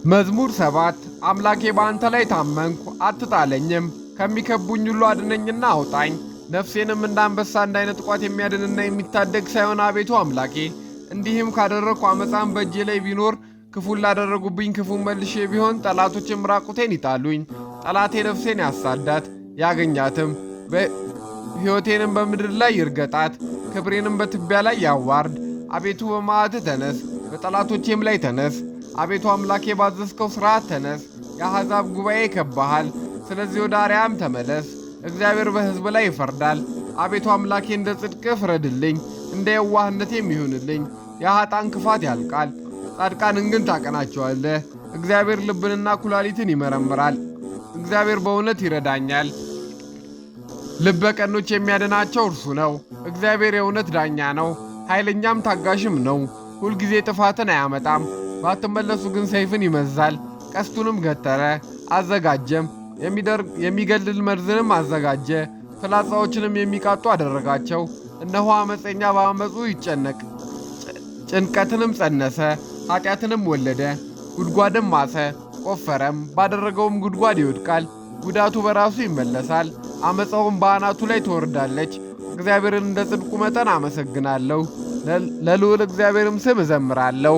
መዝሙር 7 አምላኬ በአንተ ላይ ታመንኩ፣ አትጣለኝም። ከሚከቡኝ ሁሉ አድነኝና አውጣኝ። ነፍሴንም እንደ አንበሳ እንዳይነጥቋት የሚያድንና የሚታደግ ሳይሆን አቤቱ አምላኬ፣ እንዲህም ካደረግኩ ዓመፃም በእጄ ላይ ቢኖር ክፉን ላደረጉብኝ ክፉን መልሼ ቢሆን ጠላቶችም ራቁቴን ይጣሉኝ። ጠላቴ ነፍሴን ያሳዳት ያገኛትም፣ ሕይወቴንም በምድር ላይ ይርገጣት፣ ክብሬንም በትቢያ ላይ ያዋርድ። አቤቱ በመዓትህ ተነስ፣ በጠላቶቼም ላይ ተነስ። አቤቱ አምላኬ ባዘዝከው ሥርዓት ተነስ። የአሕዛብ ጉባኤ ይከብብሃል። ስለዚህ ወደ አርያም ተመለስ። እግዚአብሔር በሕዝብ ላይ ይፈርዳል። አቤቱ አምላኬ እንደ ጽድቅህ ፍረድልኝ፣ እንደ የዋህነቴም ይሁንልኝ። የኀጣን ክፋት ያልቃል፣ ጻድቃንን ግን ታቀናቸዋለህ። እግዚአብሔር ልብንና ኩላሊትን ይመረምራል። እግዚአብሔር በእውነት ይረዳኛል። ልበ ቀኖች የሚያድናቸው እርሱ ነው። እግዚአብሔር የእውነት ዳኛ ነው፣ ኃይለኛም ታጋሽም ነው። ሁልጊዜ ጥፋትን አያመጣም። ባትመለሱ ግን ሰይፍን ይመዛል። ቀስቱንም ገተረ አዘጋጀም፣ የሚገድል መርዝንም አዘጋጀ። ፍላጻዎችንም የሚቃጡ አደረጋቸው። እነሆ ዓመፀኛ በአመፁ ይጨነቅ፣ ጭንቀትንም ጸነሰ፣ ኃጢአትንም ወለደ። ጉድጓድም ማሰ፣ ቆፈረም፣ ባደረገውም ጉድጓድ ይወድቃል። ጉዳቱ በራሱ ይመለሳል፣ ዓመፃውም በአናቱ ላይ ትወርዳለች። እግዚአብሔርን እንደ ጽድቁ መጠን አመሰግናለሁ፣ ለልዑል እግዚአብሔርም ስም እዘምራለሁ።